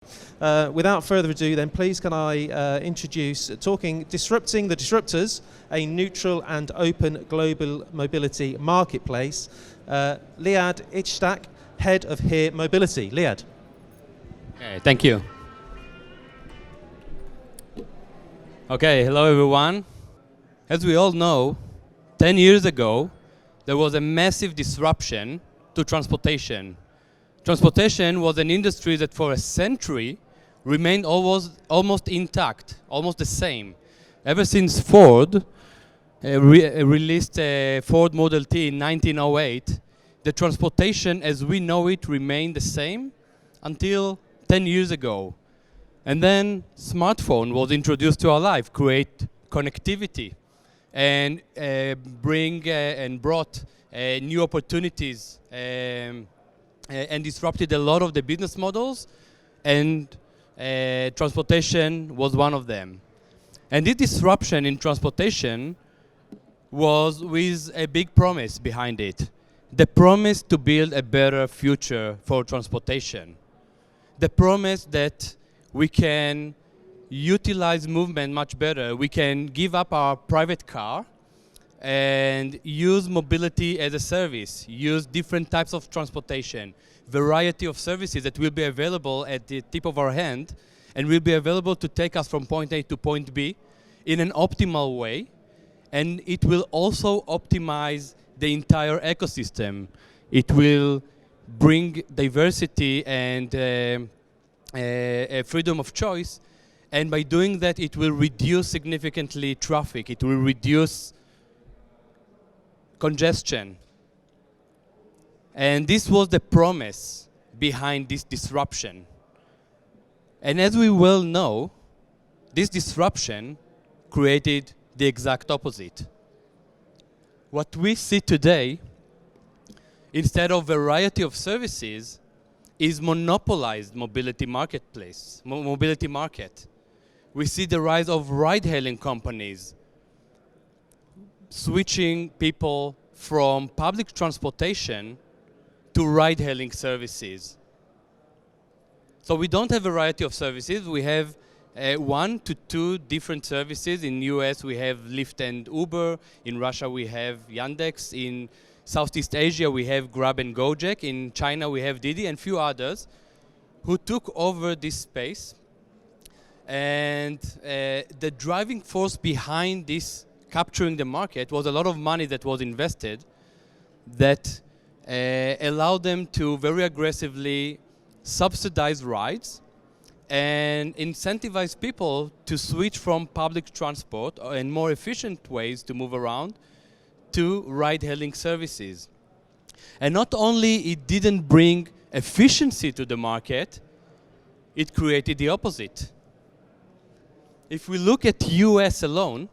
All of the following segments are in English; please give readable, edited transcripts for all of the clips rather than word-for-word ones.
Without further ado, then please can I introduce Disrupting the Disruptors, a neutral and open global mobility marketplace, Liad Itzhak, Head of Here Mobility. Liad. Okay, thank you. Okay, hello everyone. As we all know, 10 years ago, there was a massive disruption to transportation. Transportation was an industry that for a century remained almost intact, almost the same. Ever since Ford released Ford Model T in 1908, the transportation as we know it remained the same until 10 years ago. And then smartphone was introduced to our life, create connectivity, and brought new opportunities and disrupted a lot of the business models, and transportation was one of them. And this disruption in transportation was with a big promise behind it. The promise to build a better future for transportation. The promise that we can utilize movement much better. We can give up our private car and use mobility as a service, use different types of transportation, variety of services that will be available at the tip of our hand and will be available to take us from point A to point B in an optimal way. And it will also optimize the entire ecosystem. It will bring diversity and freedom of choice, and by doing that it will reduce significantly traffic, it will reduce congestion. And this was the promise behind this disruption. And as we well know, this disruption created the exact opposite. What we see today, instead of variety of services, is monopolized mobility marketplace, mobility market. We see the rise of ride-hailing companies, switching people from public transportation to ride-hailing services. So we don't have a variety of services. We have 1 to 2 different services. In US we have Lyft and Uber. In Russia we have Yandex. In Southeast Asia we have Grab and Gojek. In China we have Didi and few others who took over this space. And the driving force behind this capturing the market was a lot of money that was invested that allowed them to very aggressively subsidize rides and incentivize people to switch from public transport and more efficient ways to move around to ride-hailing services. And not only it didn't bring efficiency to the market, it created the opposite. If we look at US alone,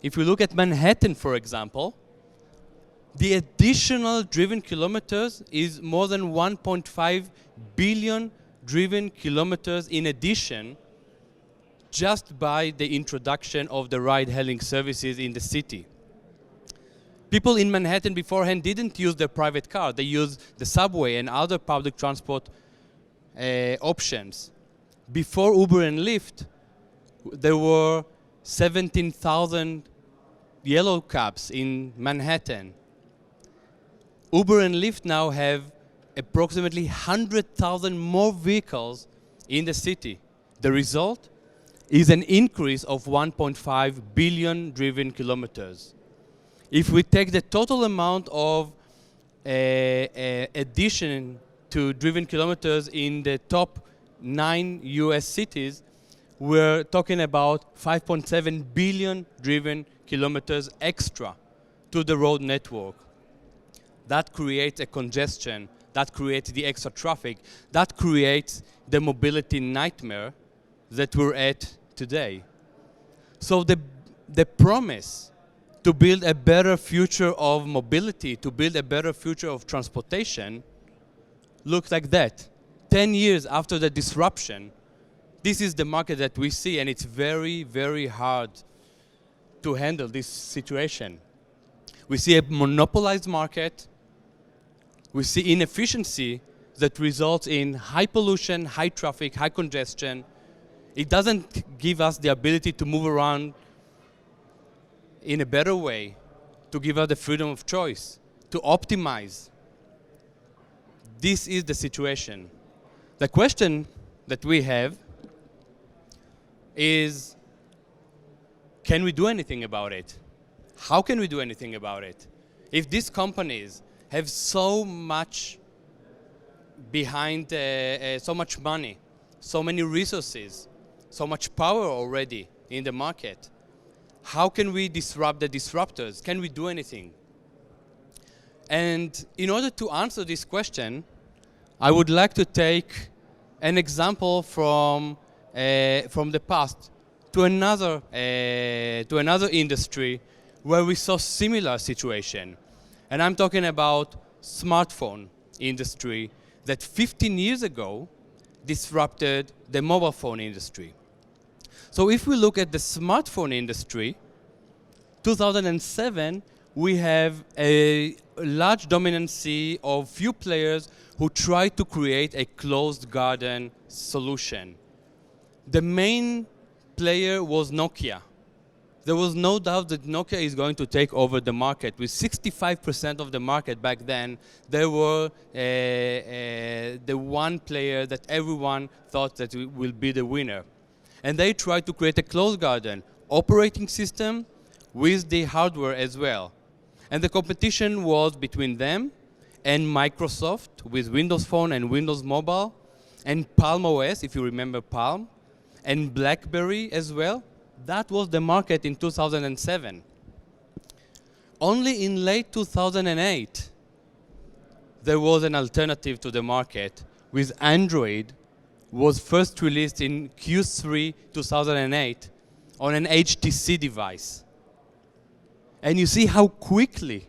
if we look at Manhattan, for example, the additional driven kilometers is more than 1.5 billion driven kilometers in addition, just by the introduction of the ride-hailing services in the city. People in Manhattan beforehand didn't use their private car. They used the subway and other public transport options. Before Uber and Lyft, there were 17,000 yellow cabs in Manhattan. Uber and Lyft now have approximately 100,000 more vehicles in the city. The result is an increase of 1.5 billion driven kilometers. If we take the total amount of addition to driven kilometers in the top 9 US cities, we're talking about 5.7 billion driven kilometers extra to the road network. That creates a congestion, that creates the extra traffic, that creates the mobility nightmare that we're at today. So the promise to build a better future of mobility, to build a better future of transportation, looks like that. 10 years after the disruption, this is the market that we see, and it's very, very hard to handle this situation. We see a monopolized market, we see inefficiency that results in high pollution, high traffic, high congestion. It doesn't give us the ability to move around in a better way, to give us the freedom of choice, to optimize. This is the situation. The question that we have is, can we do anything about it? How can we do anything about it? If these companies have so much behind, so much money, so many resources, so much power already in the market, how can we disrupt the disruptors? Can we do anything? And in order to answer this question, I would like to take an example from the past to another industry where we saw similar situation. And I'm talking about smartphone industry that 15 years ago disrupted the mobile phone industry. So if we look at the smartphone industry, 2007, we have a large dominancy of few players who try to create a closed garden solution. The main player was Nokia. There was no doubt that Nokia is going to take over the market. With 65% of the market back then, they were the one player that everyone thought that will be the winner. And they tried to create a closed garden operating system with the hardware as well. And the competition was between them and Microsoft with Windows Phone and Windows Mobile, and Palm OS, if you remember Palm, and BlackBerry as well. That was the market in 2007. Only in late 2008, there was an alternative to the market, with Android was first released in Q3 2008 on an HTC device. And you see how quickly,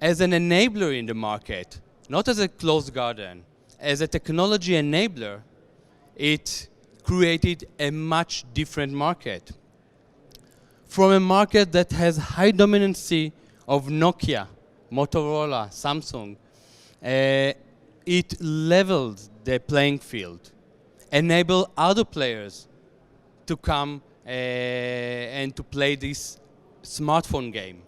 as an enabler in the market, not as a closed garden, as a technology enabler, it created a much different market. From a market that has high dominancy of Nokia, Motorola, Samsung, it leveled the playing field, enabled other players to come and to play this smartphone game.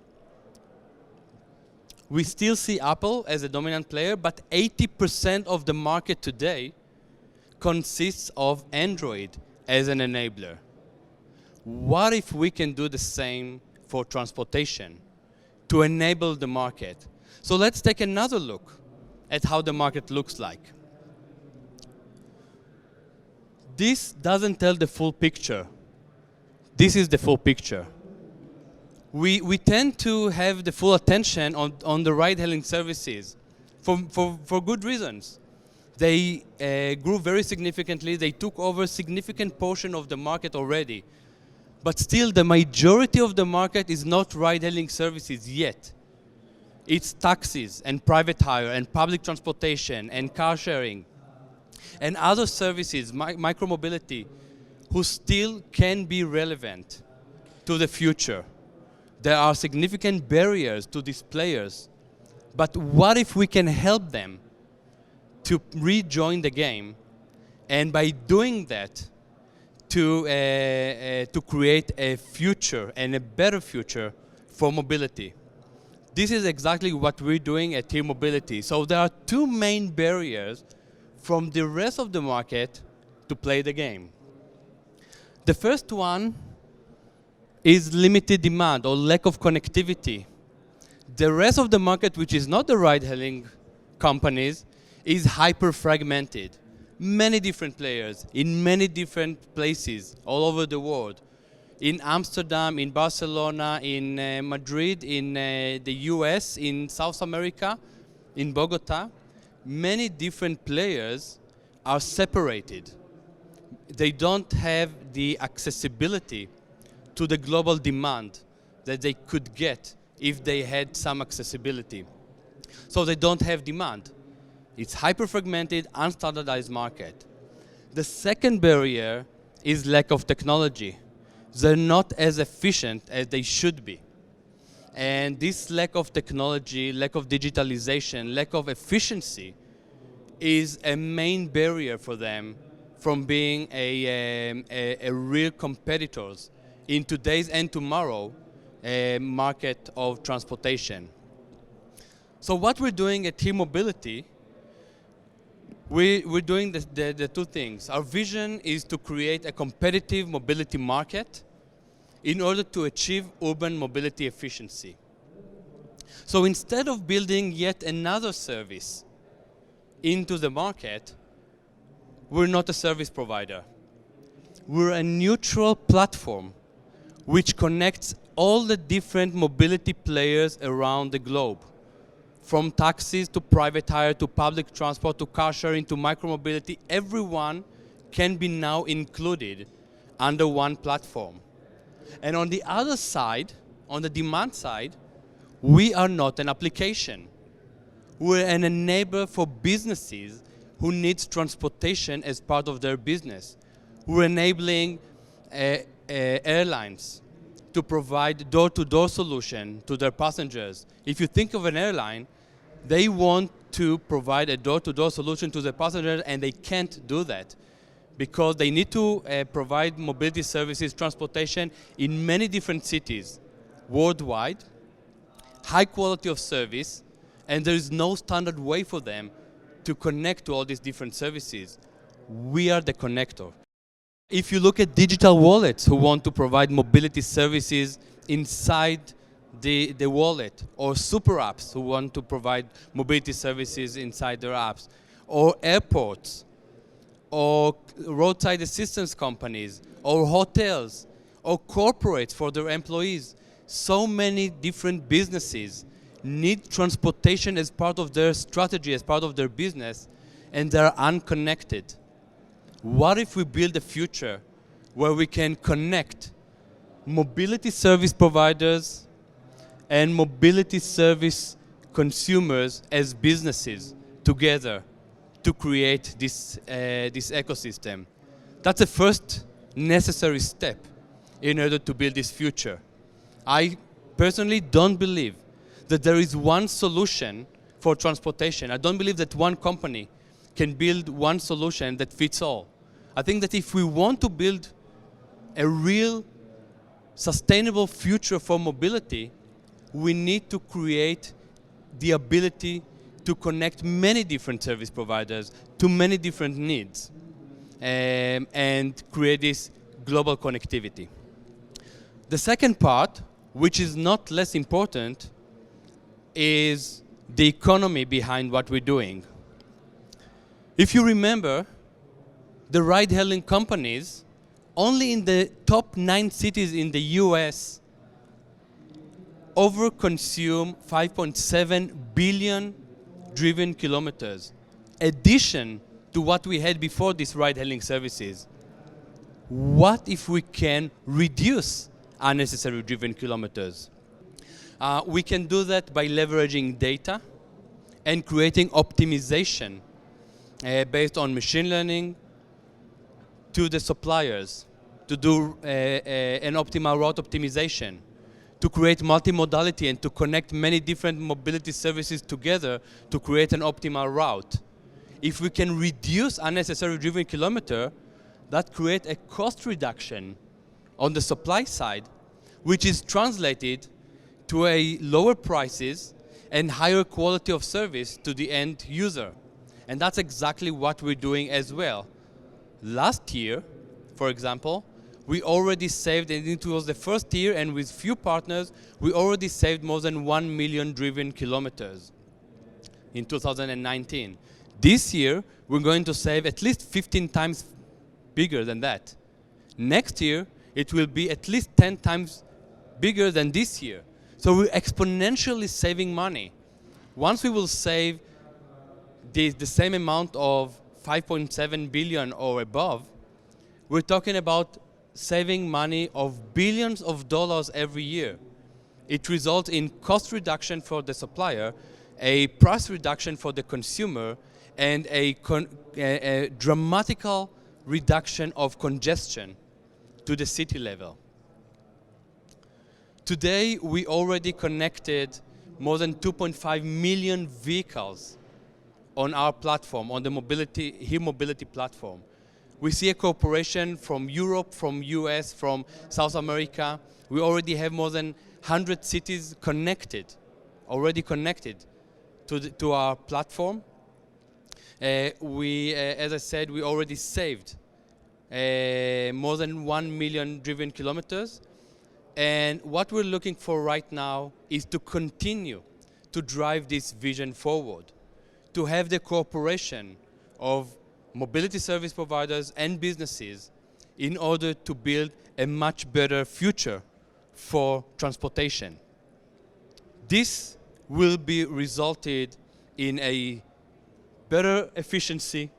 We still see Apple as a dominant player, but 80% of the market today consists of Android as an enabler. What if we can do the same for transportation to enable the market? So let's take another look at how the market looks like. This doesn't tell the full picture. This is the full picture. We tend to have the full attention on the ride-hailing services for good reasons. They grew very significantly. They took over a significant portion of the market already. But still, the majority of the market is not ride-hailing services yet. It's taxis and private hire and public transportation and car sharing and other services, micromobility, who still can be relevant to the future. There are significant barriers to these players. But what if we can help them to rejoin the game, and by doing that, to create a future and a better future for mobility? This is exactly what we're doing at Here Mobility. So there are two main barriers from the rest of the market to play the game. The first one is limited demand or lack of connectivity. The rest of the market, which is not the ride-hailing companies, is hyper-fragmented. Many different players in many different places all over the world. In Amsterdam, in Barcelona, in Madrid, in the US, in South America, in Bogota, many different players are separated. They don't have the accessibility to the global demand that they could get if they had some accessibility. So they don't have demand. It's hyper-fragmented, unstandardized market. The second barrier is lack of technology. They're not as efficient as they should be. And this lack of technology, lack of digitalization, lack of efficiency is a main barrier for them from being a real competitors in today's and tomorrow market of transportation. So what we're doing at T-Mobility, we're doing the two things. Our vision is to create a competitive mobility market in order to achieve urban mobility efficiency. So instead of building yet another service into the market, we're not a service provider. We're a neutral platform which connects all the different mobility players around the globe. From taxis to private hire to public transport to car sharing to micromobility, everyone can be now included under one platform. And on the other side, on the demand side, we are not an application. We're an enabler for businesses who need transportation as part of their business. We're enabling airlines to provide door-to-door solution to their passengers. If you think of an airline, they want to provide a door-to-door solution to their passengers, and they can't do that because they need to provide mobility services, transportation in many different cities worldwide, high quality of service, and there is no standard way for them to connect to all these different services. We are the connector. If you look at digital wallets who want to provide mobility services inside the wallet, or super apps who want to provide mobility services inside their apps, or airports, or roadside assistance companies, or hotels, or corporates for their employees. So many different businesses need transportation as part of their strategy, as part of their business, and they're unconnected. What if we build a future where we can connect mobility service providers and mobility service consumers as businesses together to create this ecosystem? That's the first necessary step in order to build this future. I personally don't believe that there is one solution for transportation. I don't believe that one company can build one solution that fits all. I think that if we want to build a real sustainable future for mobility, we need to create the ability to connect many different service providers to many different needs and create this global connectivity. The second part, which is not less important, is the economy behind what we're doing. If you remember, the ride-hailing companies, only in the top 9 cities in the US, overconsume 5.7 billion driven kilometers, addition to what we had before these ride-hailing services. What if we can reduce unnecessary driven kilometers? We can do that by leveraging data and creating optimization based on machine learning to the suppliers to do an optimal route optimization, to create multimodality and to connect many different mobility services together to create an optimal route. If we can reduce unnecessary driven kilometer, that creates a cost reduction on the supply side, which is translated to a lower prices and higher quality of service to the end user. And that's exactly what we're doing as well. Last year, for example, we already saved, and it was the first year, and with few partners, we already saved more than 1 million driven kilometers in 2019. This year, we're going to save at least 15 times bigger than that. Next year, it will be at least 10 times bigger than this year. So we're exponentially saving money. Once we will save the same amount of 5.7 billion or above, we're talking about saving money of billions of dollars every year. It results in cost reduction for the supplier, a price reduction for the consumer, and a dramatical reduction of congestion to the city level. Today, we already connected more than 2.5 million vehicles on our platform, on the Here Mobility platform. We see a cooperation from Europe, from US, from South America. We already have more than 100 cities already connected to our platform. As I said, we already saved more than 1 million driven kilometers. And what we're looking for right now is to continue to drive this vision forward, to have the cooperation of mobility service providers and businesses in order to build a much better future for transportation. This will be resulted in a better efficiency,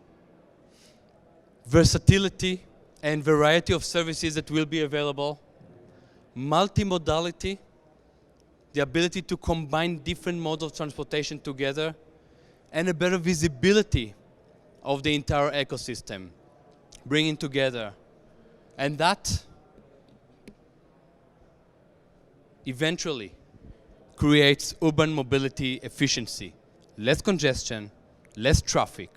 versatility, and variety of services that will be available, multimodality, the ability to combine different modes of transportation together, and a better visibility of the entire ecosystem, bringing together. And that eventually creates urban mobility efficiency, less congestion, less traffic.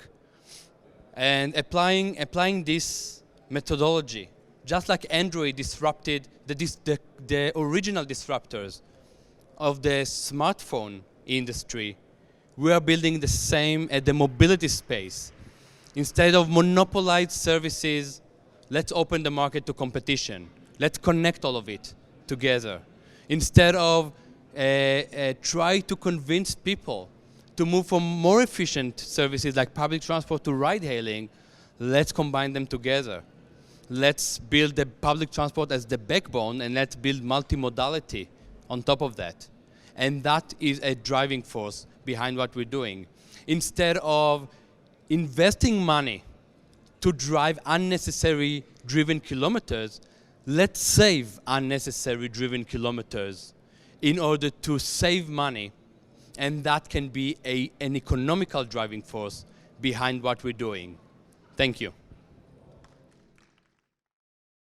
And applying this methodology, just like Android disrupted the original disruptors of the smartphone industry, we are building the same at the mobility space. Instead of monopolized services, let's open the market to competition. Let's connect all of it together. Instead of try to convince people to move from more efficient services like public transport to ride-hailing, let's combine them together. Let's build the public transport as the backbone, and let's build multimodality on top of that. And that is a driving force behind what we're doing. Instead of investing money to drive unnecessary driven kilometers, let's save unnecessary driven kilometers in order to save money. And that can be an economical driving force behind what we're doing. Thank you.